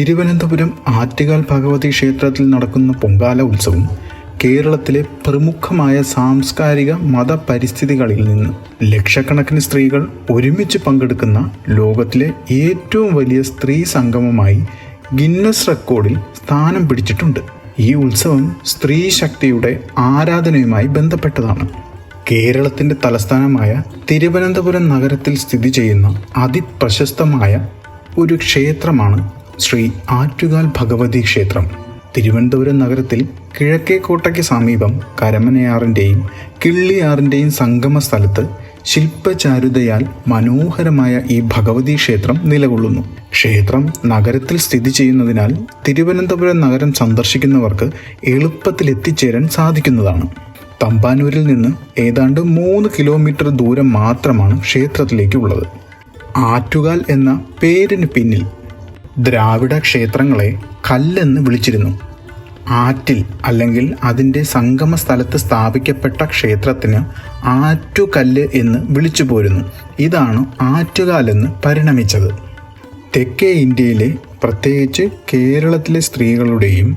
തിരുവനന്തപുരം ആറ്റുകാൽ ഭഗവതി ക്ഷേത്രത്തിൽ നടക്കുന്ന പൊങ്കാല ഉത്സവം കേരളത്തിലെ പ്രമുഖമായ സാംസ്കാരിക മതപരിസ്ഥിതികളിൽ നിന്ന് ലക്ഷക്കണക്കിന് സ്ത്രീകൾ ഒരുമിച്ച് പങ്കെടുക്കുന്ന ലോകത്തിലെ ഏറ്റവും വലിയ സ്ത്രീ സംഗമമായി ഗിന്നസ് റെക്കോർഡിൽ സ്ഥാനം പിടിച്ചിട്ടുണ്ട്. ഈ ഉത്സവം സ്ത്രീ ശക്തിയുടെ ആരാധനയുമായി ബന്ധപ്പെട്ടതാണ്. കേരളത്തിൻ്റെ തലസ്ഥാനമായ തിരുവനന്തപുരം നഗരത്തിൽ സ്ഥിതി ചെയ്യുന്ന അതിപ്രശസ്തമായ ഒരു ക്ഷേത്രമാണ് ശ്രീ ആറ്റുകാൽ ഭഗവതി ക്ഷേത്രം. തിരുവനന്തപുരം നഗരത്തിൽ കിഴക്കേക്കോട്ടയ്ക്ക് സമീപം കരമനയാറിൻ്റെയും കിള്ളിയാറിൻ്റെയും സംഗമ സ്ഥലത്ത് ശില്പചാരുതയാൽ മനോഹരമായ ഈ ഭഗവതി ക്ഷേത്രം നിലകൊള്ളുന്നു. ക്ഷേത്രം നഗരത്തിൽ സ്ഥിതി ചെയ്യുന്നതിനാൽ തിരുവനന്തപുരം നഗരം സന്ദർശിക്കുന്നവർക്ക് എളുപ്പത്തിൽ എത്തിച്ചേരാൻ സാധിക്കുന്നതാണ്. തമ്പാനൂരിൽ നിന്ന് ഏതാണ്ട് 3 കിലോമീറ്റർ ദൂരം മാത്രമാണ് ക്ഷേത്രത്തിലേക്കുള്ളത്. ആറ്റുകാൽ എന്ന പേരിന് പിന്നിൽ ദ്രാവിഡ ക്ഷേത്രങ്ങളെ കല്ലെന്ന് വിളിച്ചിരുന്നു. ആറ്റിൽ അല്ലെങ്കിൽ അതിൻ്റെ സംഗമ സ്ഥലത്ത് സ്ഥാപിക്കപ്പെട്ട ക്ഷേത്രത്തിന് ആറ്റുകല്ല് എന്ന് വിളിച്ചു പോരുന്നു. ഇതാണ് ആറ്റുകാലെന്ന് പരിണമിച്ചത്. തെക്കേ ഇന്ത്യയിലെ, പ്രത്യേകിച്ച് കേരളത്തിലെ സ്ത്രീകളുടെയും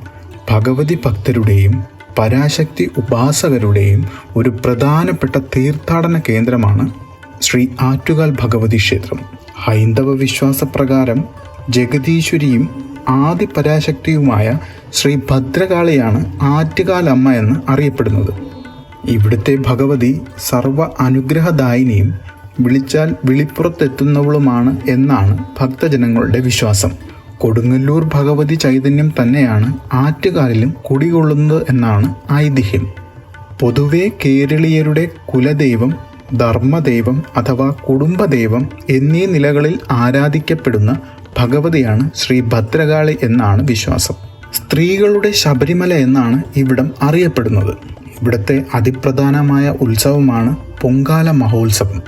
ഭഗവതി ഭക്തരുടെയും പരാശക്തി ഉപാസകരുടെയും ഒരു പ്രധാനപ്പെട്ട തീർത്ഥാടന കേന്ദ്രമാണ് ശ്രീ ആറ്റുകാൽ ഭഗവതി ക്ഷേത്രം. ഹൈന്ദവ വിശ്വാസപ്രകാരം ജഗദീശ്വരിയും ആദി പരാശക്തിയുമായ ശ്രീ ഭദ്രകാളിയാണ് ആറ്റുകാലമ്മ എന്ന് അറിയപ്പെടുന്നത്. ഇവിടുത്തെ ഭഗവതി സർവ അനുഗ്രഹദായിനിയും വിളിച്ചാൽ വിളിപ്പുറത്തെത്തുന്നവളുമാണ് എന്നാണ് ഭക്തജനങ്ങളുടെ വിശ്വാസം. കൊടുങ്ങല്ലൂർ ഭഗവതി ചൈതന്യം തന്നെയാണ് ആറ്റുകാലിലും കുടികൊള്ളുന്നത് എന്നാണ് ഐതിഹ്യം. പൊതുവെ കേരളീയരുടെ കുലദൈവം, ധർമ്മദൈവം അഥവാ കുടുംബദൈവം എന്നീ നിലകളിൽ ആരാധിക്കപ്പെടുന്ന ഭഗവതിയാണ് ശ്രീ ഭദ്രകാളി എന്നാണ് വിശ്വാസം. സ്ത്രീകളുടെ ശബരിമല എന്നാണ് ഇവിടം അറിയപ്പെടുന്നത്. ഇവിടുത്തെ അതിപ്രധാനമായ ഉത്സവമാണ് പൊങ്കാല മഹോത്സവം.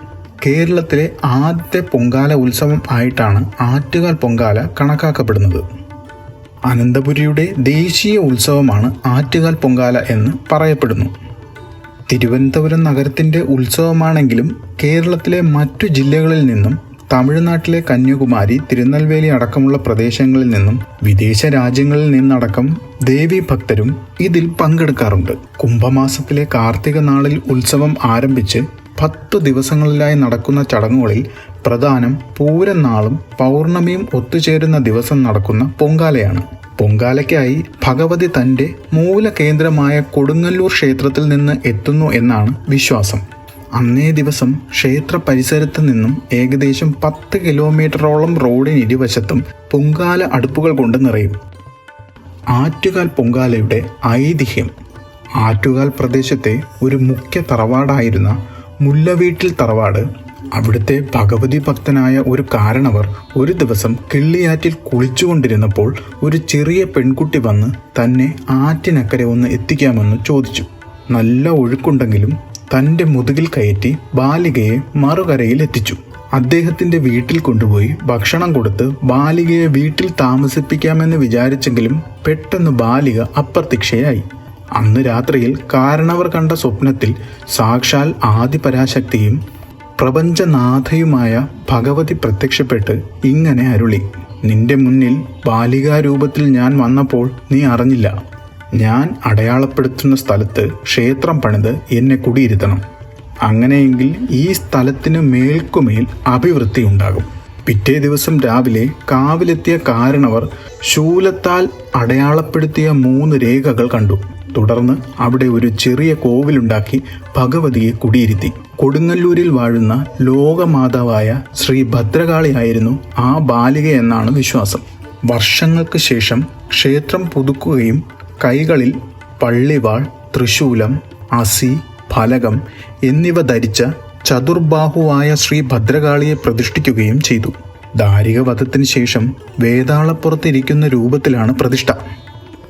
കേരളത്തിലെ ആദ്യത്തെ പൊങ്കാല ഉത്സവം ആയിട്ടാണ് ആറ്റുകാൽ പൊങ്കാല കണക്കാക്കപ്പെടുന്നത്. അനന്തപുരിയുടെ ദേശീയ ഉത്സവമാണ് ആറ്റുകാൽ പൊങ്കാല എന്ന് പറയപ്പെടുന്നു. തിരുവനന്തപുരം നഗരത്തിൻ്റെ ഉത്സവമാണെങ്കിലും കേരളത്തിലെ മറ്റു ജില്ലകളിൽ നിന്നും, തമിഴ്നാട്ടിലെ കന്യാകുമാരി, തിരുനെൽവേലി അടക്കമുള്ള പ്രദേശങ്ങളിൽ നിന്നും, വിദേശ രാജ്യങ്ങളിൽ നിന്നടക്കം ദേവീഭക്തരും ഇതിൽ പങ്കെടുക്കാറുണ്ട്. കുംഭമാസത്തിലെ കാർത്തിക നാളിൽ ഉത്സവം ആരംഭിച്ച് 10 ദിവസങ്ങളിലായി നടക്കുന്ന ചടങ്ങുകളിൽ പ്രധാനം പൂരനാളും പൗർണമിയും ഒത്തുചേരുന്ന ദിവസം നടക്കുന്ന പൊങ്കാലയാണ്. പൊങ്കാലയ്ക്കായി ഭഗവതി തൻ്റെ മൂലകേന്ദ്രമായ കൊടുങ്ങല്ലൂർ ക്ഷേത്രത്തിൽ നിന്ന് എത്തുന്നു എന്നാണ് വിശ്വാസം. അന്നേ ദിവസം ക്ഷേത്ര പരിസരത്ത് നിന്നും ഏകദേശം 10 കിലോമീറ്ററോളം റോഡിന് ഇരുവശത്തും പൊങ്കാല അടുപ്പുകൾ കൊണ്ട് നിറയും. ആറ്റുകാൽ പൊങ്കാലയുടെ ഐതിഹ്യം. ആറ്റുകാൽ പ്രദേശത്തെ ഒരു മുഖ്യ തറവാടായിരുന്ന മുല്ലവീട്ടിൽ തറവാട്, അവിടുത്തെ ഭഗവതി ഭക്തനായ ഒരു കാരണവർ ഒരു ദിവസം കിള്ളിയാറ്റിൽ കുളിച്ചുകൊണ്ടിരുന്നപ്പോൾ ഒരു ചെറിയ പെൺകുട്ടി വന്ന് തന്നെ ആറ്റിനക്കരെ ഒന്ന് എത്തിക്കാമെന്ന് ചോദിച്ചു. നല്ല ഒഴുക്കുണ്ടെങ്കിലും തൻ്റെ മുതുകിൽ കയറ്റി ബാലികയെ മറുകരയിൽ എത്തിച്ചു. അദ്ദേഹത്തിൻ്റെ വീട്ടിൽ കൊണ്ടുപോയി ഭക്ഷണം കൊടുത്ത് ബാലികയെ വീട്ടിൽ താമസിപ്പിക്കാമെന്ന് വിചാരിച്ചെങ്കിലും പെട്ടെന്ന് ബാലിക അപ്രത്യക്ഷയായി. അന്ന് രാത്രിയിൽ കാരണവർ കണ്ട സ്വപ്നത്തിൽ സാക്ഷാൽ ആദിപരാശക്തിയും പ്രപഞ്ചനാഥയുമായ ഭഗവതി പ്രത്യക്ഷപ്പെട്ട് ഇങ്ങനെ അരുളി: നിന്റെ മുന്നിൽ ബാലികാരൂപത്തിൽ ഞാൻ വന്നപ്പോൾ നീ അറിഞ്ഞില്ല. ഞാൻ അടയാളപ്പെടുത്തുന്ന സ്ഥലത്ത് ക്ഷേത്രം പണിത് എന്നെ കുടിയിരുത്തണം. അങ്ങനെയെങ്കിൽ ഈ സ്ഥലത്തിന് മേൽക്കുമേൽ അഭിവൃദ്ധി ഉണ്ടാകും. പിറ്റേ ദിവസം രാവിലെ കാവിലെത്തിയ കാരണവർ ശൂലത്താൽ അടയാളപ്പെടുത്തിയ 3 രേഖകൾ കണ്ടു. തുടർന്ന് അവിടെ ഒരു ചെറിയ കോവിലുണ്ടാക്കി ഭഗവതിയെ കുടിയിരുത്തി. കൊടുങ്ങല്ലൂരിൽ വാഴുന്ന ലോകമാതാവായ ശ്രീ ഭദ്രകാളിയായിരുന്നു ആ ബാലിക എന്നാണ് വിശ്വാസം. വർഷങ്ങൾക്ക് ശേഷം ക്ഷേത്രം പുതുക്കുകയും കൈകളിൽ പള്ളിവാൾ, ത്രിശൂലം, അസി, ഫലകം എന്നിവ ധരിച്ച ചതുർബാഹുവായ ശ്രീ ഭദ്രകാളിയെ പ്രതിഷ്ഠിക്കുകയും ചെയ്തു. ദാരികവധത്തിന് ശേഷം വേതാളപ്പുറത്തിരിക്കുന്ന രൂപത്തിലാണ് പ്രതിഷ്ഠ.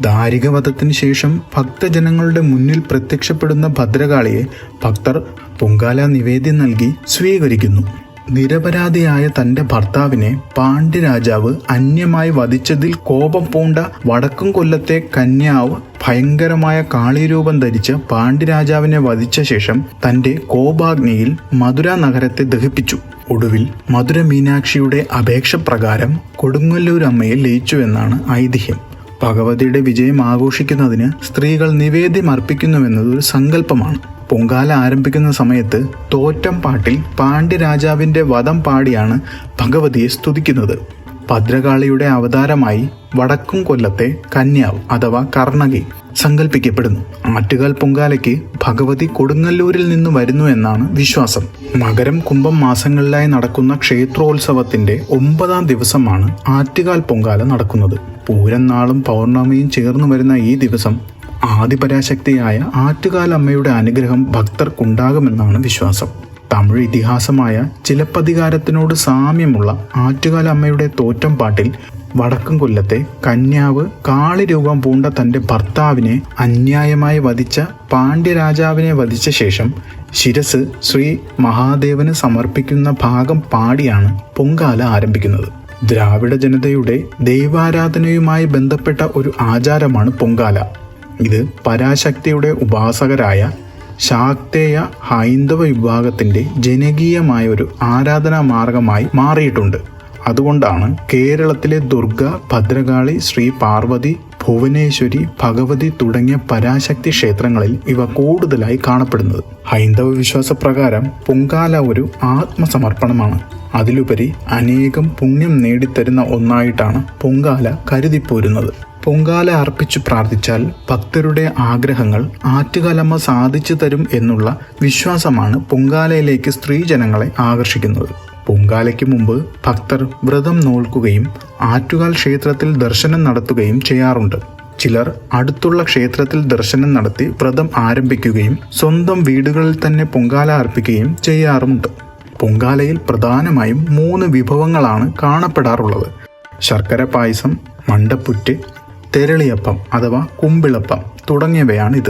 ദാരികവധത്തിന് ശേഷം ഭക്തജനങ്ങളുടെ മുന്നിൽ പ്രത്യക്ഷപ്പെടുന്ന ഭദ്രകാളിയെ ഭക്തർ പൊങ്കാല നിവേദ്യം നൽകി സ്വീകരിക്കുന്നു. നിരപരാധിയായ തൻ്റെ ഭർത്താവിനെ പാണ്ഡ്യരാജാവ് അന്യമായി വധിച്ചതിൽ കോപം പൂണ്ട വടക്കും കൊല്ലത്തെ കന്യാവ് ഭയങ്കരമായ കാളിരൂപം ധരിച്ച് പാണ്ഡ്യരാജാവിനെ വധിച്ച ശേഷം തന്റെ കോപാഗ്നിയിൽ മധുര നഗരത്തെ ദഹിപ്പിച്ചു. ഒടുവിൽ മധുര മീനാക്ഷിയുടെ അപേക്ഷ പ്രകാരം കൊടുങ്ങല്ലൂരമ്മയെ ലയിച്ചു എന്നാണ് ഐതിഹ്യം. ഭഗവതിയുടെ വിജയം ആഘോഷിക്കുന്നതിന് സ്ത്രീകൾ നിവേദ്യം അർപ്പിക്കുന്നുവെന്നത് ഒരു സങ്കല്പമാണ്. പൊങ്കാല ആരംഭിക്കുന്ന സമയത്ത് തോറ്റം പാട്ടിൽ പാണ്ഡ്യരാജാവിന്റെ വധം പാടിയാണ് ഭഗവതിയെ സ്തുതിക്കുന്നത്. ഭദ്രകാളിയുടെ അവതാരമായി വടക്കും കൊല്ലത്തെ കന്യാവ് അഥവാ കർണകി സങ്കല്പിക്കപ്പെടുന്നു. ആറ്റുകാൽ പൊങ്കാലയ്ക്ക് ഭഗവതി കൊടുങ്ങല്ലൂരിൽ നിന്ന് വരുന്നു എന്നാണ് വിശ്വാസം. മകരം കുംഭം മാസങ്ങളിലായി നടക്കുന്ന ക്ഷേത്രോത്സവത്തിന്റെ 9ാം ദിവസമാണ് ആറ്റുകാൽ പൊങ്കാല നടക്കുന്നത്. പൂരം നാളും പൗർണമിയും ചേർന്ന് വരുന്ന ഈ ദിവസം ആദിപരാശക്തിയായ ആറ്റുകാൽ അമ്മയുടെ അനുഗ്രഹം ഭക്തർക്കുണ്ടാകുമെന്നാണ് വിശ്വാസം. തമിഴ് ഇതിഹാസമായ ചിലപ്പതികാരത്തിനോട് സാമ്യമുള്ള ആറ്റുകാൽ അമ്മയുടെ തോറ്റം പാട്ടിൽ വടക്കും കൊല്ലത്തെ കന്യാവ് കാളിരൂപം പൂണ്ട തന്റെ ഭർത്താവിനെ അന്യായമായി വധിച്ച പാണ്ഡ്യരാജാവിനെ വധിച്ച ശേഷം ശിരസ് ശ്രീ മഹാദേവന് സമർപ്പിക്കുന്ന ഭാഗം പാടിയാണ് പൊങ്കാല ആരംഭിക്കുന്നത്. ദ്രാവിഡ ജനതയുടെ ദൈവാരാധനയുമായി ബന്ധപ്പെട്ട ഒരു ആചാരമാണ് പൊങ്കാല. ഇത് പരാശക്തിയുടെ ഉപാസകരായ ശാക്തേയ ഹൈന്ദവ വിഭാഗത്തിന്റെ ജനകീയമായ ഒരു ആരാധനാ മാർഗമായി മാറിയിട്ടുണ്ട്. അതുകൊണ്ടാണ് കേരളത്തിലെ ദുർഗ, ഭദ്രകാളി, ശ്രീ പാർവതി, ഭുവനേശ്വരി, ഭഗവതി തുടങ്ങിയ പരാശക്തി ക്ഷേത്രങ്ങളിൽ ഇവ കൂടുതലായി കാണപ്പെടുന്നത്. ഹൈന്ദവ വിശ്വാസപ്രകാരം പൊങ്കാല ഒരു ആത്മസമർപ്പണമാണ്. അതിലുപരി അനേകം പുണ്യം നേടിത്തരുന്ന ഒന്നായിട്ടാണ് പൊങ്കാല കരുതിപ്പോരുന്നത്. പൊങ്കാല അർപ്പിച്ചു പ്രാർത്ഥിച്ചാൽ ഭക്തരുടെ ആഗ്രഹങ്ങൾ ആറ്റുകാലമ്മ സാധിച്ചു തരും എന്നുള്ള വിശ്വാസമാണ് പൊങ്കാലയിലേക്ക് സ്ത്രീജനങ്ങളെ ആകർഷിക്കുന്നത്. പൊങ്കാലയ്ക്ക് മുമ്പ് ഭക്തർ വ്രതം നോൽക്കുകയും ആറ്റുകാൽ ക്ഷേത്രത്തിൽ ദർശനം നടത്തുകയും ചെയ്യാറുണ്ട്. ചിലർ അടുത്തുള്ള ക്ഷേത്രത്തിൽ ദർശനം നടത്തി വ്രതം ആരംഭിക്കുകയും സ്വന്തം വീടുകളിൽ തന്നെ പൊങ്കാല അർപ്പിക്കുകയും ചെയ്യാറുമുണ്ട്. പൊങ്കാലയിൽ പ്രധാനമായും 3 വിഭവങ്ങളാണ് കാണപ്പെടാറുള്ളത്: ശർക്കര പായസം, മണ്ടപ്പുറ്റ്, തെരളിയപ്പം അഥവാ കുമ്പിളപ്പം തുടങ്ങിയവയാണിത്.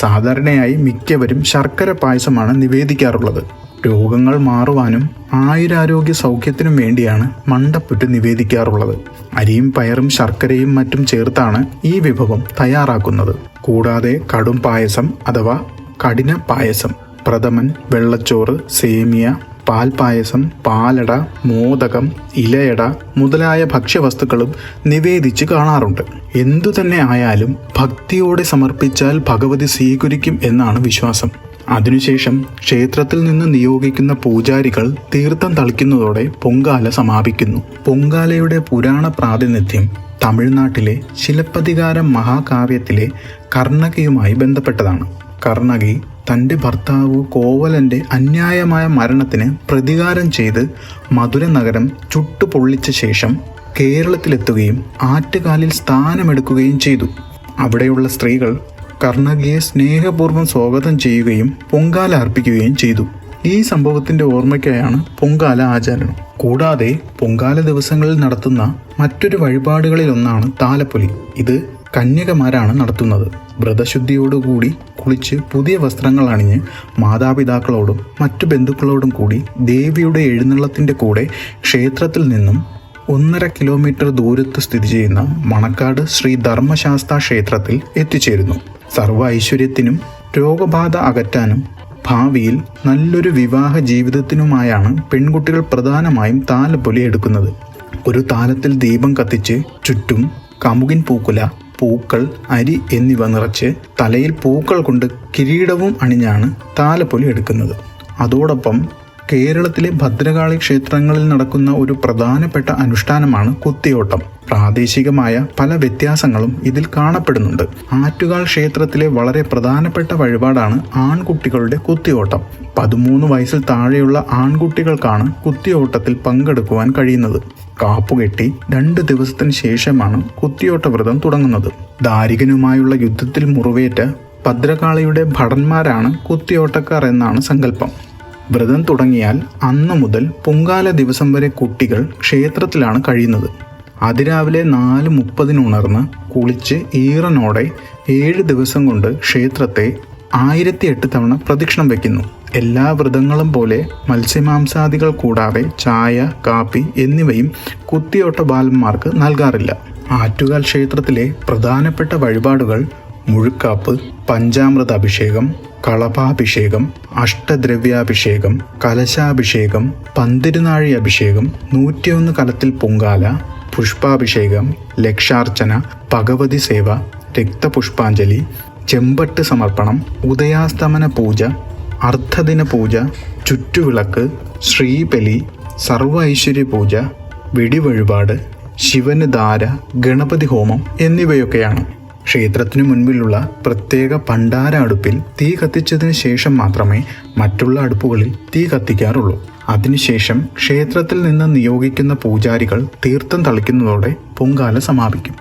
സാധാരണയായി മിക്കവരും ശർക്കര പായസമാണ് നിവേദിക്കാറുള്ളത്. രോഗങ്ങൾ മാറുവാനും ആയുരാരോഗ്യ സൗഖ്യത്തിനും വേണ്ടിയാണ് മണ്ടപ്പുറ്റ് നിവേദിക്കാറുള്ളത്. അരിയും പയറും ശർക്കരയും മറ്റും ചേർത്താണ് ഈ വിഭവം തയ്യാറാക്കുന്നത്. കൂടാതെ കടും പായസം അഥവാ കഠിന പായസം, പ്രഥമൻ, വെള്ളച്ചോറ്, സേമിയ, പാൽപായസം, പാലട, മോദകം, ഇലയട മുതലായ ഭക്ഷ്യവസ്തുക്കളും നിവേദിച്ച് കാണാറുണ്ട്. എന്തു തന്നെ ആയാലും ഭക്തിയോടെ സമർപ്പിച്ചാൽ ഭഗവതി സ്വീകരിക്കും എന്നാണ് വിശ്വാസം. അതിനുശേഷം ക്ഷേത്രത്തിൽ നിന്ന് നിയോഗിക്കുന്ന പൂജാരികൾ തീർത്ഥം തളിക്കുന്നതോടെ പൊങ്കാല സമാപിക്കുന്നു. പൊങ്കാലയുടെ പുരാണ പ്രാതിനിധ്യം തമിഴ്നാട്ടിലെ ചിലപ്പതികാരം മഹാകാവ്യത്തിലെ കർണകയുമായി ബന്ധപ്പെട്ടതാണ്. കർണകി തൻ്റെ ഭർത്താവ് കോവലൻ്റെ അന്യായമായ മരണത്തിന് പ്രതികാരം ചെയ്ത് മധുര നഗരം ചുട്ടുപൊള്ളിച്ച ശേഷം കേരളത്തിലെത്തുകയും ആറ്റുകാലിൽ സ്ഥാനമെടുക്കുകയും ചെയ്തു. അവിടെയുള്ള സ്ത്രീകൾ കർണകിയെ സ്നേഹപൂർവ്വം സ്വാഗതം ചെയ്യുകയും പൊങ്കാല അർപ്പിക്കുകയും ചെയ്തു. ഈ സംഭവത്തിന്റെ ഓർമ്മയ്ക്കായാണ് പൊങ്കാല ആചരണം. കൂടാതെ പൊങ്കാല ദിവസങ്ങളിൽ നടത്തുന്ന മറ്റൊരു വഴിപാടുകളിലൊന്നാണ് താലപ്പൊലി. ഇത് കന്യകമാരാണ് നടത്തുന്നത്. വ്രതശുദ്ധിയോടുകൂടി കുളിച്ച് പുതിയ വസ്ത്രങ്ങൾ അണിഞ്ഞ് മാതാപിതാക്കളോടും മറ്റു ബന്ധുക്കളോടും കൂടി ദേവിയുടെ എഴുന്നള്ളത്തിൻ്റെ കൂടെ ക്ഷേത്രത്തിൽ നിന്നും 1.5 കിലോമീറ്റർ ദൂരത്ത് സ്ഥിതി ചെയ്യുന്ന മണക്കാട് ശ്രീ ധർമ്മശാസ്താ ക്ഷേത്രത്തിൽ എത്തിച്ചേരുന്നു. സർവ്വ ഐശ്വര്യത്തിനും രോഗബാധ അകറ്റാനും ഭാവിയിൽ നല്ലൊരു വിവാഹ ജീവിതത്തിനുമായാണ് പെൺകുട്ടികൾ പ്രധാനമായും താലപ്പൊലി എടുക്കുന്നത്. ഒരു താലത്തിൽ ദീപം കത്തിച്ച് ചുറ്റും കമുകിൻ പൂക്കുല, പൂക്കൾ, അരി എന്നിവ നിറച്ച് തലയിൽ പൂക്കൾ കൊണ്ട് കിരീടവും അണിഞ്ഞാണ് താലപ്പൊലി എടുക്കുന്നത്. അതോടൊപ്പം കേരളത്തിലെ ഭദ്രകാളി ക്ഷേത്രങ്ങളിൽ നടക്കുന്ന ഒരു പ്രധാനപ്പെട്ട അനുഷ്ഠാനമാണ് കുത്തിയോട്ടം. പ്രാദേശികമായ പല വ്യത്യാസങ്ങളും ഇതിൽ കാണപ്പെടുന്നുണ്ട്. ആറ്റുകാൽ ക്ഷേത്രത്തിലെ വളരെ പ്രധാനപ്പെട്ട വഴിപാടാണ് ആൺകുട്ടികളുടെ കുത്തിയോട്ടം. 13 വയസ്സിൽ താഴെയുള്ള ആൺകുട്ടികൾക്കാണ് കുത്തിയോട്ടത്തിൽ പങ്കെടുക്കുവാൻ കഴിയുന്നത്. കാപ്പുകെട്ടി 2 ദിവസത്തിന് ശേഷമാണ് കുത്തിയോട്ട വ്രതം തുടങ്ങുന്നത്. ദാരികനുമായുള്ള യുദ്ധത്തിൽ മുറിവേറ്റ ഭദ്രകാളിയുടെ ഭടന്മാരാണ് കുത്തിയോട്ടക്കാർ എന്നാണ് സങ്കല്പം. വ്രതം തുടങ്ങിയാൽ അന്ന് മുതൽ പൊങ്കാല ദിവസം വരെ കുട്ടികൾ ക്ഷേത്രത്തിലാണ് കഴിയുന്നത്. അതിരാവിലെ 4:30 ഉണർന്ന് കുളിച്ച് ഈറനോടെ 7 ദിവസം കൊണ്ട് ക്ഷേത്രത്തെ 1008 തവണ പ്രദക്ഷിണം വയ്ക്കുന്നു. എല്ലാ വ്രതങ്ങളും പോലെ മത്സ്യമാംസാദികൾ കൂടാതെ ചായ, കാപ്പി എന്നിവയും കുത്തിയോട്ട ബാലന്മാർക്ക് നൽകാറില്ല. ആറ്റുകാൽ ക്ഷേത്രത്തിലെ പ്രധാനപ്പെട്ട വഴിപാടുകൾ മുഴുക്കാപ്പ്, പഞ്ചാമൃത അഭിഷേകം, കളഭാഭിഷേകം, അഷ്ടദ്രവ്യാഭിഷേകം, കലശാഭിഷേകം, പന്തിരുനാഴി അഭിഷേകം, 101 കലത്തിൽ പൊങ്കാല, പുഷ്പാഭിഷേകം, ലക്ഷാർച്ചന, ഭഗവതി സേവ, രക്തപുഷ്പാഞ്ജലി, ചെമ്പട്ട് സമർപ്പണം, ഉദയാസ്തമന പൂജ, അർദ്ധദിന പൂജ, ചുറ്റുവിളക്ക്, ശ്രീബലി, സർവ ഐശ്വര്യ പൂജ, വെടിവഴിപാട്, ശിവന് ധാര, ഗണപതി ഹോമം എന്നിവയൊക്കെയാണ്. ക്ഷേത്രത്തിനു മുൻപിലുള്ള പ്രത്യേക പണ്ടാര അടുപ്പിൽ തീ കത്തിച്ചതിന് ശേഷം മാത്രമേ മറ്റുള്ള അടുപ്പുകളിൽ തീ കത്തിക്കാറുള്ളൂ. അതിനുശേഷം ക്ഷേത്രത്തിൽ നിന്ന് നിയോഗിക്കുന്ന പൂജാരികൾ തീർത്ഥം തളിക്കുന്നതോടെ പൊങ്കാല സമാപിക്കും.